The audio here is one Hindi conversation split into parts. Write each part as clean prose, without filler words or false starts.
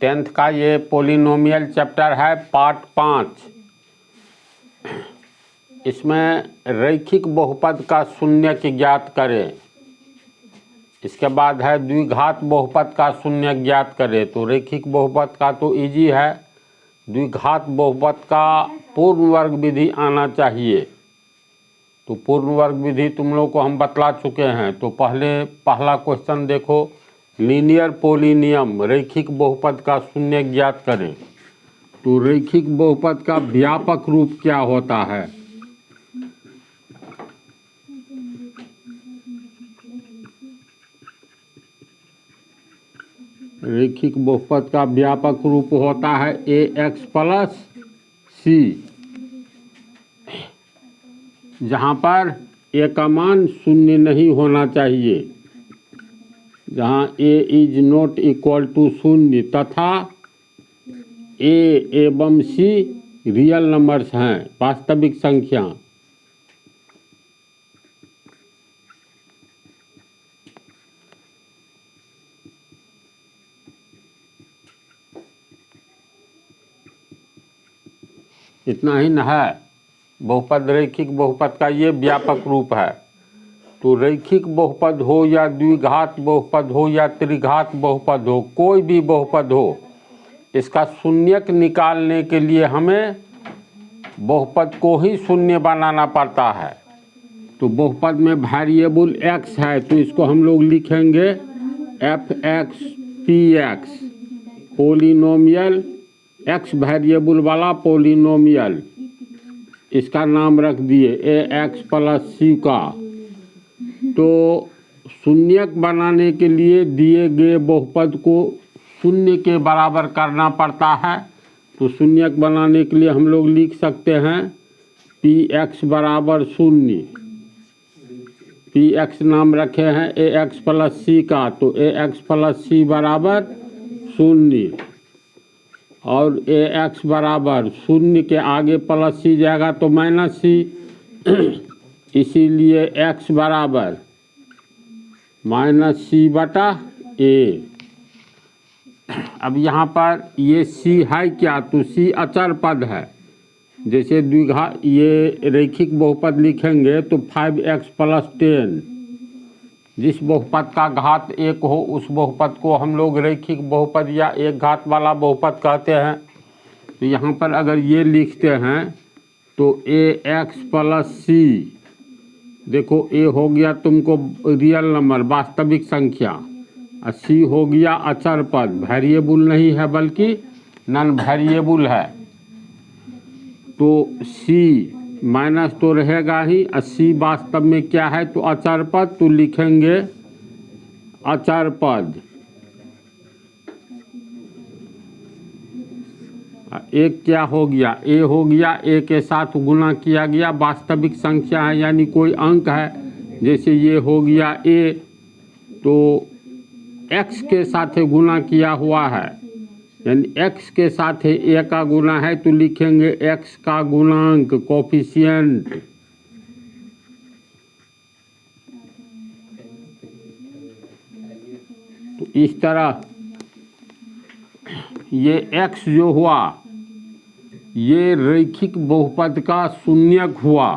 10th का ये पोलिनोमियल चैप्टर है, पार्ट 5। इसमें रैखिक बहुपद का शून्यक ज्ञात करें। इसके बाद है द्विघात बहुपद का शून्यक ज्ञात करें। तो रैखिक बहुपद का तो इजी है, द्विघात बहुपद का पूर्ण वर्ग विधि आना चाहिए। तो पूर्ण वर्ग विधि तुम लोग को हम बतला चुके हैं। तो पहला क्वेश्चन देखो, लीनियर पोलिनियम रैखिक बहुपद का शून्यक ज्ञात करें। तो रैखिक बहुपद का व्यापक रूप क्या होता है? रैखिक बहुपद का व्यापक रूप होता है ax प्लस c, जहाँ पर a का मान शून्य नहीं होना चाहिए, जहाँ a is not equal to शून्य तथा a एवं c रियल नंबर्स हैं, वास्तविक संख्या। इतना ही न है। बहुपद रैखिक बहुपद का ये व्यापक रूप है। तो रैखिक बहुपद हो या द्विघात बहुपद हो या त्रिघात बहुपद हो, कोई भी बहुपद हो, इसका शून्यक निकालने के लिए हमें बहुपद को ही शून्य बनाना पड़ता है। तो बहुपद में वेरिएबल x है, तो इसको हम लोग लिखेंगे f(x) p(x), polynomial x variable वाला पोलिनोमियल, इसका नाम रख दिए ax प्लस c का। तो शून्यक बनाने के लिए दिए गए बहुपद को शून्य के बराबर करना पड़ता है। तो शून्यक बनाने के लिए हम लोग लिख सकते हैं px बराबर शून्य। px नाम रखे हैं ax प्लस c का, तो ax प्लस c बराबर शून्य, और ax बराबर शून्य के आगे प्लस c जाएगा तो माइनस c, इसीलिए x बराबर माइनस c बटा a। अब यहाँ पर ये c है क्या? तो c अचर पद है। जैसे द्विघात ये रैखिक बहुपद लिखेंगे तो 5x प्लस 10, जिस बहुपद का घात 1 हो उस बहुपद को हम लोग रैखिक बहुपद या एक घात वाला बहुपद कहते हैं। तो यहाँ पर अगर ये लिखते हैं तो ax प्लस c, देखो a हो गया तुमको रियल नंबर, वास्तविक संख्या, और c हो गया अचर पद, वेरिएबल नहीं है बल्कि नॉन वेरिएबल है। तो c माइनस तो रहेगा ही, और c वास्तव में क्या है? तो अचर पद, तो लिखेंगे अचर पद। एक क्या हो गया? a हो गया, a के साथ गुना किया गया, वास्तविक संख्या है यानी कोई अंक है। जैसे ये हो गया a, तो x के साथ गुना किया हुआ है, यानी x के साथ a का गुना है, तो लिखेंगे x का गुणांक, कोफिशिएंट। तो इस तरह ये x जो हुआ ये रैखिक बहुपद का शून्यक हुआ,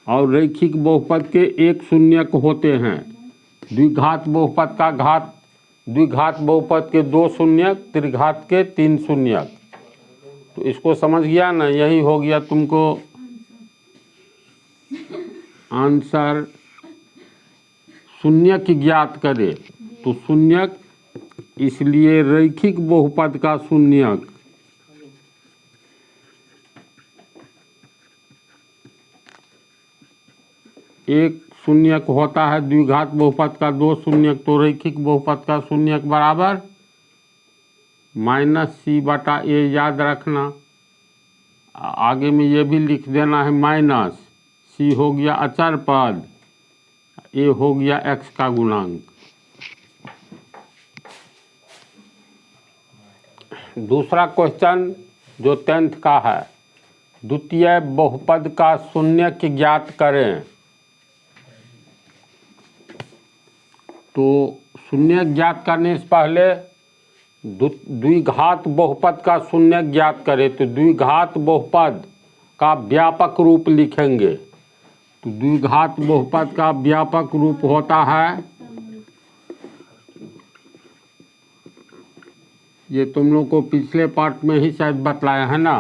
और रैखिक बहुपद के एक शून्यक होते हैं। द्विघात बहुपद का घात, द्विघात बहुपद के 2 शून्यक, त्रिघात के 3 शून्यक। तो इसको समझ गया ना? यही हो गया तुमको आंसर। शून्यक ज्ञात करे, तो शून्यक, इसलिए रैखिक बहुपद का शून्यक एक शून्यक होता है, द्विघात बहुपद का 2 शून्यक। तो रैखिक बहुपद का शून्यक बराबर माइनस c बटा a, याद रखना। आगे में ये भी लिख देना है माइनस c हो गया अचर पद, a हो गया x का गुणांक। दूसरा क्वेश्चन जो 10th का है, द्वितीय बहुपद का शून्यक ज्ञात करें। तो शून्य ज्ञात करने से पहले द्विघात बहुपद का शून्य ज्ञात करें तो द्विघात बहुपद का व्यापक रूप लिखेंगे। तो द्विघात बहुपद का व्यापक रूप होता है, ये तुम लोग को पिछले पार्ट में ही शायद बतलाया है ना,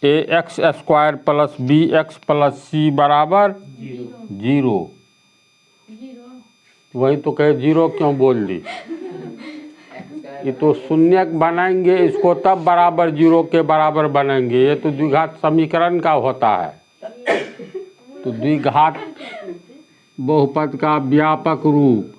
ax² plus bx plus c बराबर 0। वही तो कहे 0 क्यों बोल दी, ये तो शून्य बनाएंगे इसको तब बराबर 0 के बराबर बनाएंगे, ये तो द्विघात समीकरण का होता है। तो द्विघात बहुपद का व्यापक रूप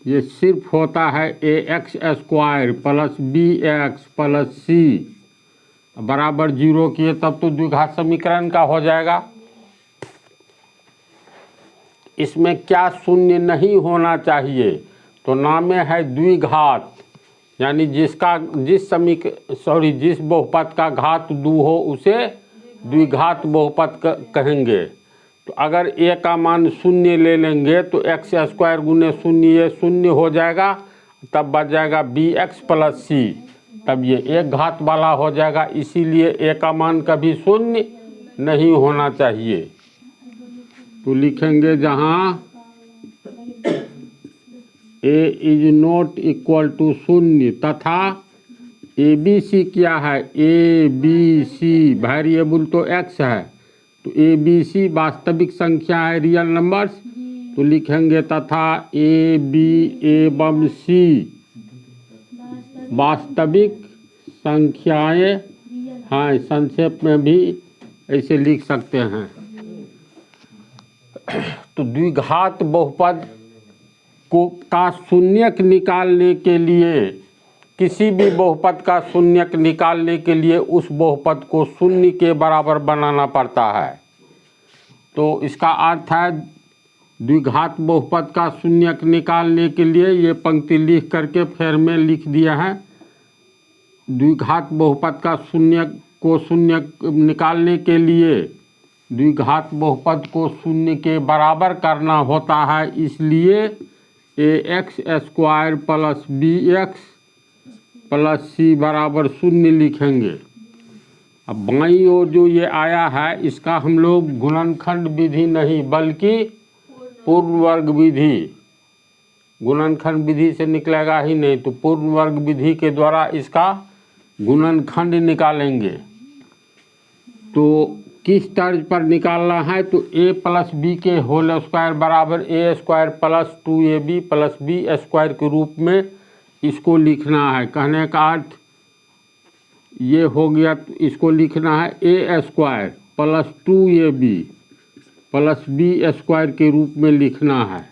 ये सिर्फ होता है ax² plus bx plus c बराबर 0 किए तब तो द्विघात समीकरण का हो जाएगा। इसमें क्या शून्य नहीं होना चाहिए, तो नाम है द्विघात, यानी जिस बहुपद का घात 2 हो उसे द्विघात बहुपद कहेंगे। तो अगर a का मान शून्य ले लेंगे तो x² गुने शून्य ये शून्य हो जाएगा, तब बच जाएगा bx प्लस c, तब ये एक घात वाला हो जाएगा। इसीलिए a का मान कभी शून्य नहीं होना चाहिए। तो लिखेंगे जहाँ a is not equal to शून्य तथा ABC क्या है, ABC वेरिएबल तो x है, तो ABC वास्तविक संख्या है, रियल नंबर्स, तो लिखेंगे तथा AB एवं C वास्तविक संख्याएं हैं। संक्षेप में भी ऐसे लिख सकते हैं। तो द्विघात बहुपद का शून्यक निकालने के लिए, किसी भी बहुपद का शून्यक निकालने के लिए उस बहुपद को शून्य के बराबर बनाना पड़ता है। तो इसका अर्थ है द्विघात बहुपद का शून्यक निकालने के लिए ये पंक्ति लिख करके फिर में लिख दिया है। द्विघात बहुपद का शून्यक निकालने के लिए द्विघात बहुपद को शून्य के बराबर करना होता है, इसलिए ax² plus bx plus c बराबर शून्य लिखेंगे। अब बाईं ओर जो ये आया है इसका हम लोग गुणनखंड विधि नहीं बल्कि पूर्ण वर्ग विधि, गुणनखंड विधि से निकलेगा ही नहीं, तो पूर्ण वर्ग विधि के द्वारा इसका गुणनखंड निकालेंगे। तो किस तर्ज पर निकालना है, तो a प्लस बी के होल स्क्वायर बराबर a² plus 2ab plus b² के रूप में इसको लिखना है। कहने का अर्थ ये हो गया, तो इसको लिखना है a² plus 2ab plus b² के रूप में लिखना है।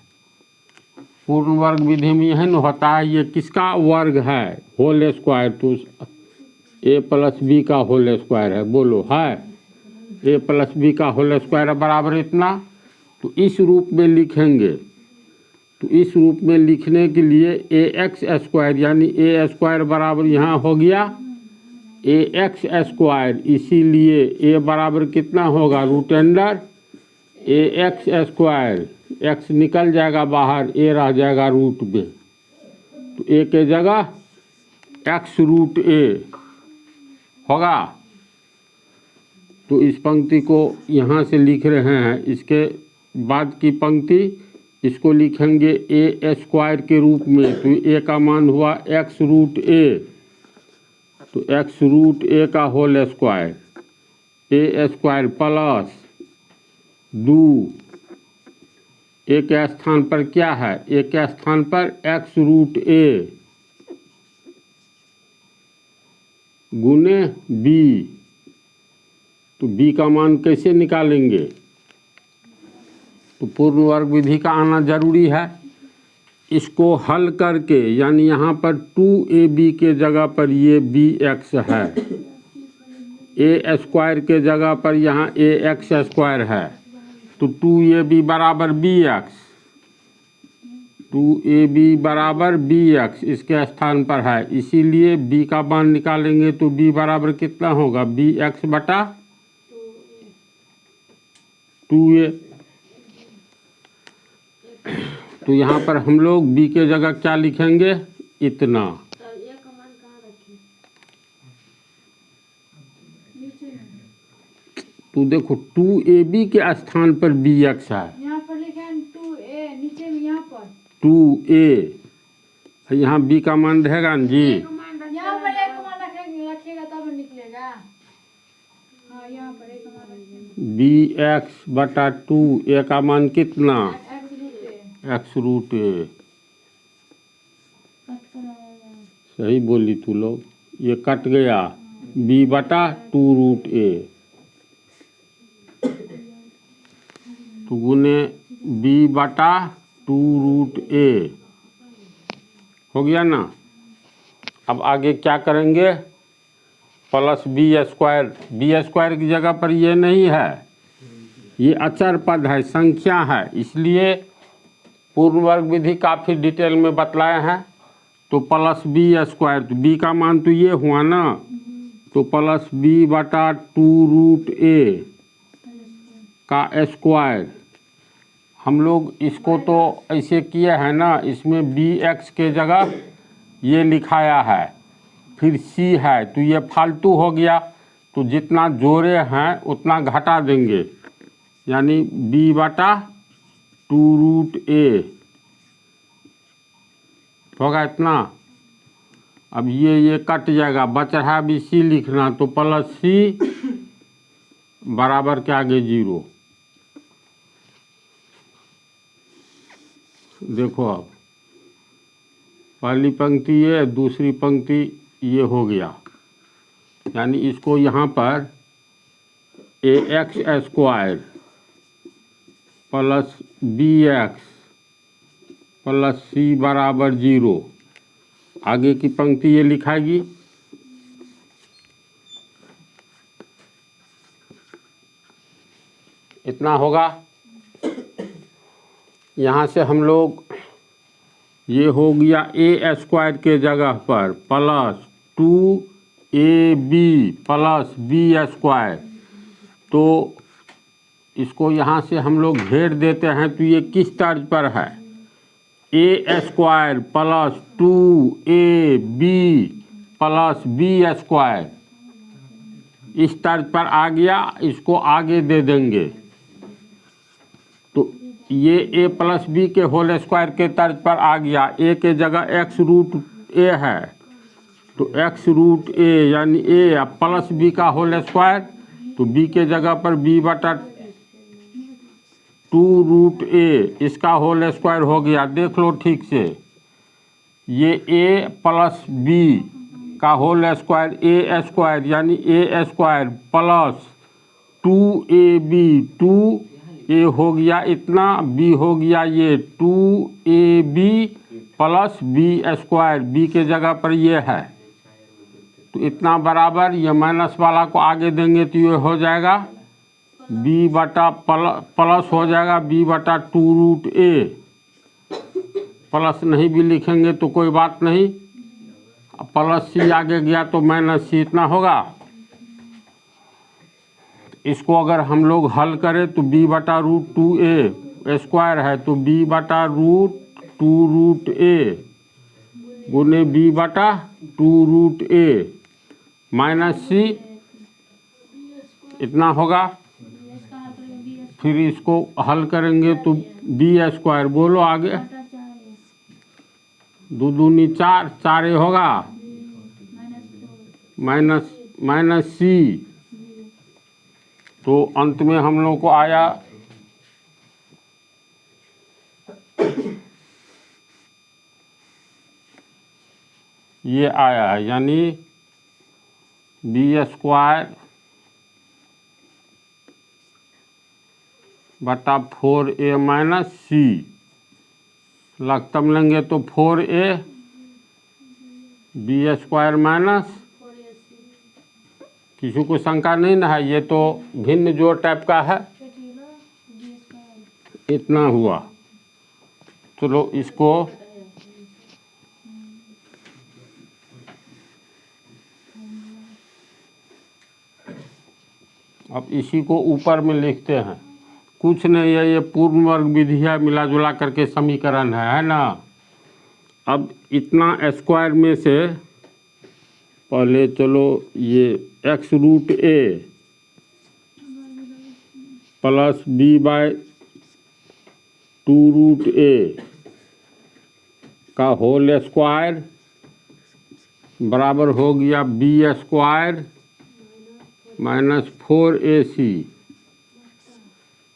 पूर्ण वर्ग विधि में यह न होता है, ये किसका वर्ग है, होल स्क्वायर, तो a प्लस बी का होल स्क्वायर है, बोलो है, a प्लस बी का होल स्क्वायर बराबर इतना। तो इस रूप में लिखेंगे। तो इस रूप में लिखने के लिए ax² यानी a² बराबर यहाँ हो गया ax², इसीलिए a बराबर कितना होगा, √* ax², x निकल जाएगा बाहर, a रह जाएगा रूट में, तो a के जगह x√a होगा। तो इस पंक्ति को यहाँ से लिख रहे हैं, इसके बाद की पंक्ति इसको लिखेंगे a² के रूप में। तो a का मान हुआ x√a, तो x√a का whole square, a² plus 2, a के स्थान पर क्या है, a के स्थान पर x√a गुने b। तो b का मान कैसे निकालेंगे, तो पूर्ण वर्ग विधि का आना जरूरी है। इसको हल करके, यानी यहाँ पर 2ab के जगह पर ये bx है, a² के जगह पर यहाँ ax² है, तो 2ab बराबर bx, 2ab बराबर bx इसके स्थान पर है, इसीलिए b का मान निकालेंगे तो b बराबर कितना होगा, bx बटा 2a। तो यहाँ पर हम लोग b के जगह क्या लिखेंगे, इतना। तो देखो 2ab के स्थान पर bx है, यहाँ पर लिखे हैं 2a, नीचे में यहाँ पर 2a, यहाँ b का मान रहेगा ना जी, यहाँ पर एक मान रखिएगा तब निकलेगा। हाँ यहाँ पर एक मान रखिएगा, bx बटा 2, a का मान कितना, x root a। x root a। सही बोली तू लोग, ये कट गया, b बटा 2 रूट a, तो गुने b बटा 2 रूट a हो गया ना। अब आगे क्या करेंगे, प्लस बी स्क्वायर की जगह पर ये नहीं है, ये अचर पद है, संख्या है, इसलिए पूर्ण वर्ग विधि काफ़ी डिटेल में बतलाए हैं। तो प्लस बी स्क्वायर, तो बी का मान तो ये हुआ ना, तो प्लस बी बटा 2 रूट ए का स्क्वायर। हम लोग इसको तो ऐसे किए हैं ना, इसमें बी एक्स के जगह ये लिखाया है, फिर सी है, तो ये फालतू हो गया, तो जितना जोड़े हैं उतना घटा देंगे, यानी b बटा 2 रूट ए होगा इतना। अब ये कट जाएगा, बच रहा भी सी लिखना, तो प्लस सी बराबर के आगे 0। देखो अब पहली पंक्ति ये, दूसरी पंक्ति ये हो गया, यानी इसको यहाँ पर a x square plus b x plus c बराबर 0, आगे की पंक्ति ये लिखाएगी, इतना होगा। यहाँ से हम लोग ये हो गया ए स्क्वायर के जगह पर plus 2ab plus b square, तो इसको यहाँ से हम लोग घेर देते हैं, तो ये किस तर्ज पर है, a square plus 2ab plus b square, इस तर्ज पर आ गया, इसको आगे दे देंगे, तो ये ए प्लस बी के होल स्क्वायर के तर्ज पर आ गया, ए के जगह एक्स रूट ए है, तो एक्स रूट ए यानी ए प्लस बी का होल स्क्वायर, तो बी के जगह पर बी बटा 2 रूट ए इसका होल स्क्वायर हो गया। देख लो ठीक से, ये ए प्लस बी का होल स्क्वायर, ए स्क्वायर यानी ए स्क्वायर प्लस 2ab, 2a हो गया इतना, b हो गया ये 2ab plus b square, B के जगह पर ये है, तो इतना बराबर, ये माइनस वाला को आगे देंगे तो ये हो जाएगा b बटा प्लस हो जाएगा b बटा 2 रूट ए, प्लस नहीं भी लिखेंगे तो कोई बात नहीं, प्लस सी आगे गया तो माइनस सी, इतना होगा। इसको अगर हम लोग हल करें तो b बटा रूट 2a स्क्वायर है, तो b बटा रूट 2 रूट ए गुने b बटा 2 रूट ए माइनस सी, इतना होगा। फिर इसको हल करेंगे तो बी स्क्वायर, बोलो आगे, 2 दूनी 4, 4 होगा माइनस सी, तो अंत में हम लोग को आया ये आया है, यानी बी स्क्वायर बटा 4a माइनस सी, लघुत्तम लेंगे तो 4a बी स्क्वायर माइनस, किसी को शंका नहीं ना है, ये तो भिन्न जोड़ टाइप का है, इतना हुआ। चलो इसको अब इसी को ऊपर में लिखते हैं, कुछ नहीं है, ये पूर्ण वर्ग विधि है, मिला जुला करके समीकरण है ना। अब इतना स्क्वायर में से पहले चलो ये x root a plus b by 2 root a का होल स्क्वायर बराबर हो गया b स्क्वायर माइनस 4ac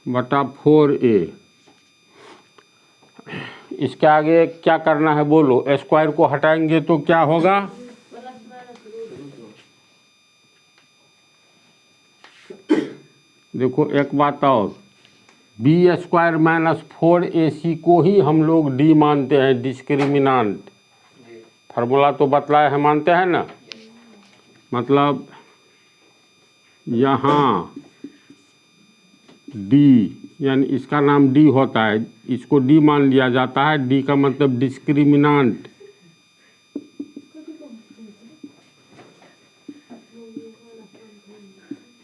बटा 4a। इसके आगे क्या करना है बोलो? स्क्वायर को हटाएंगे तो क्या होगा? देखो एक बात और, बी स्क्वायर माइनस 4ac को ही हम लोग डी मानते हैं, डिस्क्रिमिनांट। फार्मूला तो बतलाया है, मानते हैं ना। मतलब यहाँ डी यानी इसका नाम डी होता है, इसको डी मान लिया जाता है। डी का मतलब डिस्क्रिमिनांट।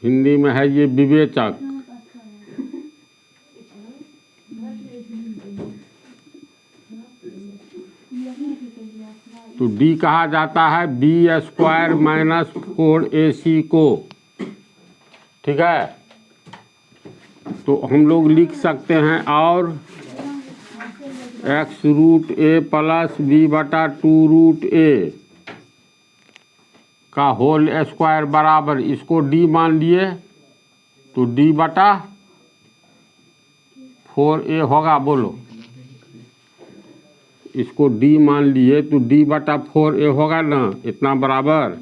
हिंदी में है ये विवेचक। तो डी कहा जाता है बी स्क्वायर माइनस 4ac को। ठीक है, तो हम लोग लिख सकते हैं और x root a plus b बटा 2 रूट a का होल स्क्वायर बराबर, इसको d मान लिए तो d बटा 4a होगा। बोलो, इसको d मान लिए तो d बटा 4a होगा ना, इतना बराबर।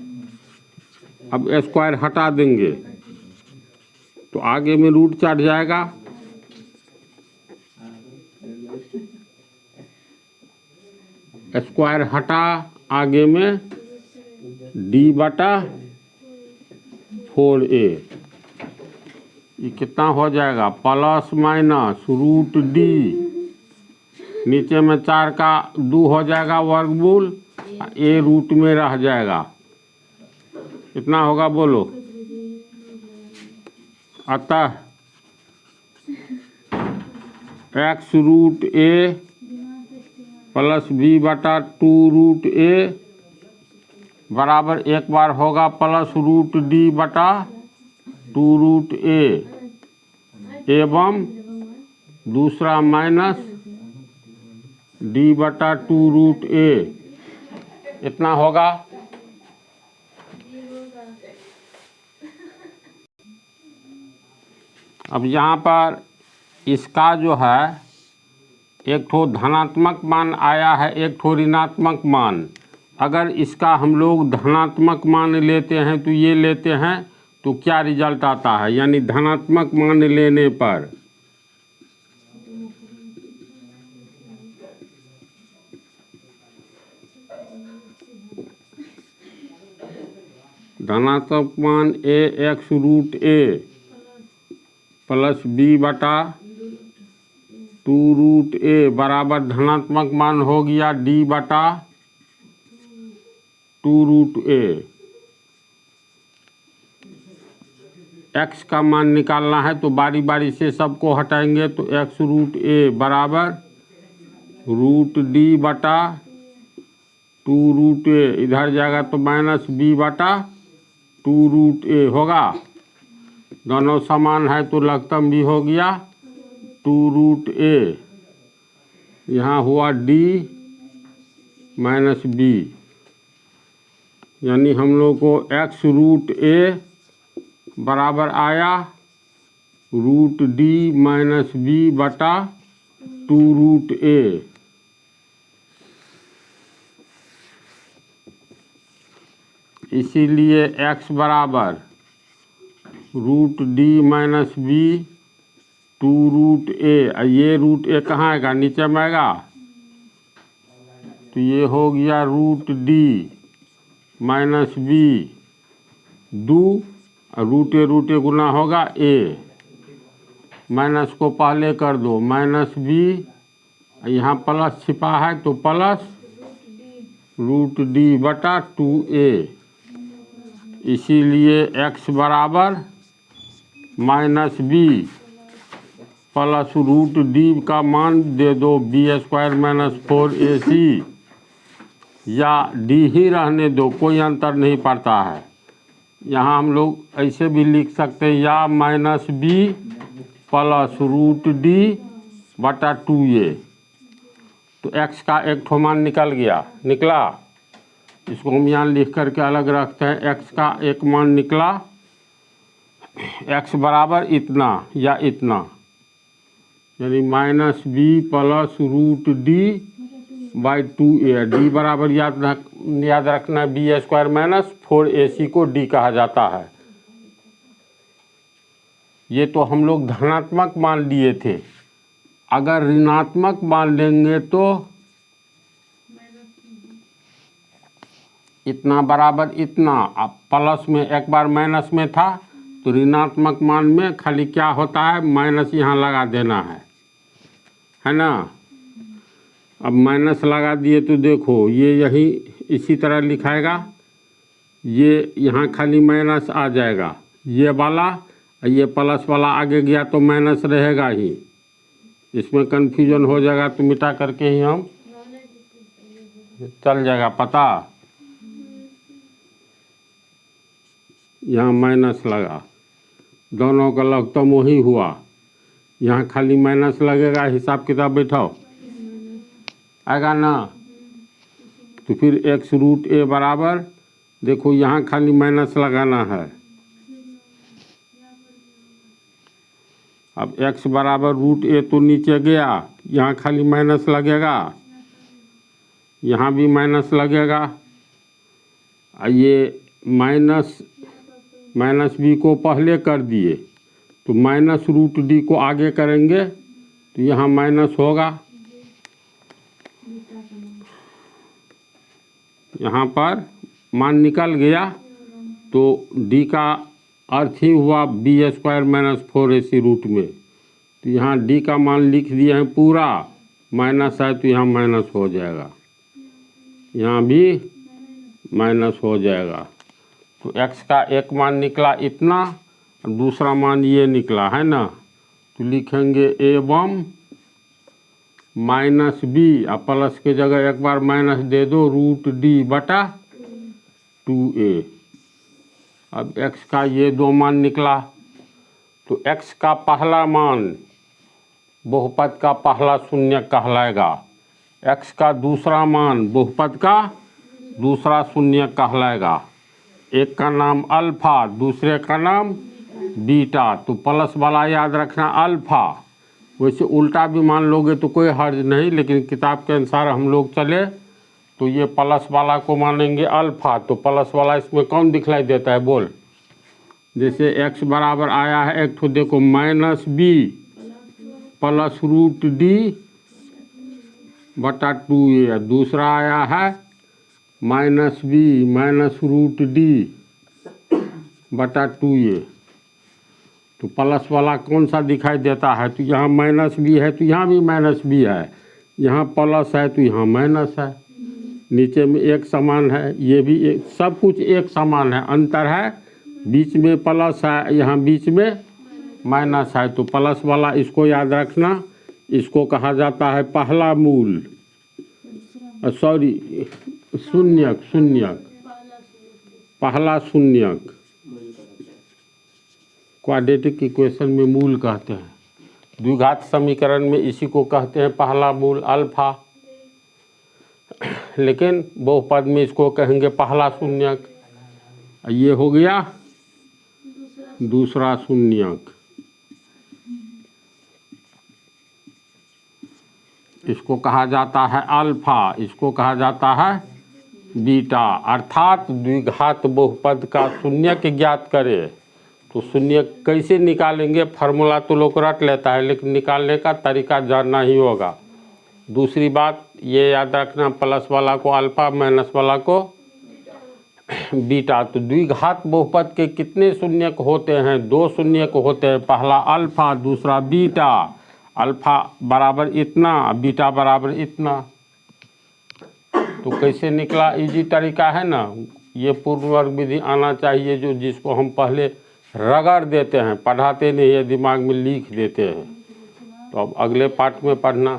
अब स्क्वायर हटा देंगे तो आगे में रूट चढ़ जाएगा। स्क्वायर हटा, आगे में d बटा 4a। ये कितना हो जाएगा? प्लस माइनस रूट d, नीचे में 4 का 2 हो जाएगा वर्गमूल, a रूट में रह जाएगा। कितना होगा बोलो? अतः x root a plus b बटा 2 रूट a बराबर एक बार होगा प्लस रूट d बटा 2 रूट a एवं दूसरा माइनस d बटा 2 रूट a। इतना होगा। अब यहाँ पर इसका जो है एक ठो धनात्मक मान आया है, एक ठो ऋणात्मक मान। अगर इसका हम लोग धनात्मक मान लेते हैं तो ये लेते हैं तो क्या रिजल्ट आता है? यानी धनात्मक मान लेने पर धनात्मक मान x root a plus b बटा 2 रूट a बराबर धनात्मक मान हो गया d बटा 2 रूट a। x का मान निकालना है तो बारी बारी से सबको हटाएंगे तो x रूट a बराबर रूट d बटा 2 रूट a, इधर जाएगा तो माइनस b बटा 2 रूट a होगा। दोनों समान है तो लघुत्तम भी हो गया 2 रूट a। यहाँ हुआ d माइनस b, यानी हम लोग को x रूट a बराबर आया रूट d माइनस b बटा 2 रूट a। इसीलिए x बराबर root d minus b 2 root a। ये रूट a कहाँ आएगा? नीचे में आएगा। तो ये हो गया root d minus b 2, root a गुना होगा a। माइनस को पहले कर दो, माइनस b, यहाँ प्लस छिपा है तो प्लस रूट d बटा 2a। इसीलिए x बराबर minus b plus root D का मान दे दो b² - 4ac, या डी ही रहने दो, कोई अंतर नहीं पड़ता है। यहाँ हम लोग ऐसे भी लिख सकते हैं या -b प्लस रूट डी बटा 2a। तो x का एक ठो मान निकला। इसको हम यहाँ लिख करके अलग रखते हैं। x का एक मान निकला, x बराबर इतना या इतना, यानी -b plus root D by 2a। D बराबर याद रखना b² - 4ac को d कहा जाता है। ये तो हम लोग धनात्मक मान लिए थे। अगर ऋणात्मक मान लेंगे तो इतना बराबर इतना। अब प्लस में एक बार माइनस में था तो ऋणात्मक मान में खाली क्या होता है, माइनस यहाँ लगा देना है ना। अब माइनस लगा दिए तो देखो ये यही इसी तरह लिखाएगा, ये यहाँ खाली माइनस आ जाएगा, ये वाला ये प्लस वाला आगे गया तो माइनस रहेगा ही। इसमें कन्फ्यूजन हो जाएगा तो मिटा करके ही हम चल जाएगा पता। यहाँ माइनस लगा, दोनों का लगतम वही हुआ। यहाँ खाली माइनस लगेगा, हिसाब किताब बैठाओ, आएगा ना। तो फिर x रूट a बराबर, देखो यहाँ खाली माइनस लगाना है। अब x बराबर रूट a तो नीचे गया, यहाँ खाली माइनस लगेगा, यहाँ भी माइनस लगेगा। ये माइनस b को पहले कर दिए तो माइनस रूट d को आगे करेंगे तो यहाँ माइनस होगा। यहाँ पर मान निकल गया तो d का अर्थ ही हुआ b² - 4ac रूट में। तो यहाँ d का मान लिख दिए हैं पूरा, माइनस है तो यहाँ माइनस हो जाएगा, यहाँ भी माइनस हो जाएगा। तो x का एक मान निकला इतना, दूसरा मान ये निकला है ना। तो लिखेंगे एवं -b, अब प्लस के जगह एक बार माइनस दे दो, रूट d बटा 2a। अब x का ये दो मान निकला तो x का पहला मान बहुपद का पहला शून्य कहलाएगा, x का दूसरा मान बहुपद का दूसरा शून्य कहलाएगा। एक का नाम अल्फा, दूसरे का नाम बीटा। तो प्लस वाला याद रखना अल्फा, वैसे उल्टा भी मान लोगे तो कोई हर्ज नहीं, लेकिन किताब के अनुसार हम लोग चले तो ये प्लस वाला को मानेंगे अल्फा। तो प्लस वाला इसमें कौन दिखलाई देता है बोल। जैसे x बराबर आया है एक तो देखो -b प्लस रूट d बटा 2a, दूसरा आया है -b माइनस रूट d बटा 2a। तो प्लस वाला कौन सा दिखाई देता है, तो यहाँ -b है तो यहाँ भी -b है, यहाँ प्लस है तो यहाँ माइनस है, नीचे में एक समान है, ये भी एक, सब कुछ एक समान है। अंतर है बीच में प्लस है, यहाँ बीच में माइनस है। तो प्लस वाला इसको याद रखना, इसको कहा जाता है पहला मूल, सॉरी शून्यक, पहला शून्यक। क्वाड्रेटिक इक्वेशन में मूल कहते हैं, द्विघात समीकरण में इसी को कहते हैं पहला मूल अल्फा, लेकिन बहुपद में इसको कहेंगे पहला शून्यक। ये हो गया दूसरा शून्यक, इसको कहा जाता है अल्फा, इसको कहा जाता है बीटा। अर्थात द्विघात बहुपद का शून्यक ज्ञात करें तो शून्य कैसे निकालेंगे, फार्मूला तो लोग रट लेता है, लेकिन निकालने का तरीका जानना ही होगा। दूसरी बात ये याद रखना, प्लस वाला को अल्फा, माइनस वाला को बीटा। तो द्विघात बहुपद के कितने शून्यक होते हैं, दो शून्यक होते हैं, पहला अल्फा दूसरा बीटा। अल्फा बराबर इतना, बीटा बराबर इतना। तो कैसे निकला, इजी तरीका है ना। ये पूर्ण वर्ग विधि आना चाहिए, जो जिसको हम पहले रगड़ देते हैं, पढ़ाते नहीं है, दिमाग में लिख देते हैं। तो अब अगले पार्ट में पढ़ना।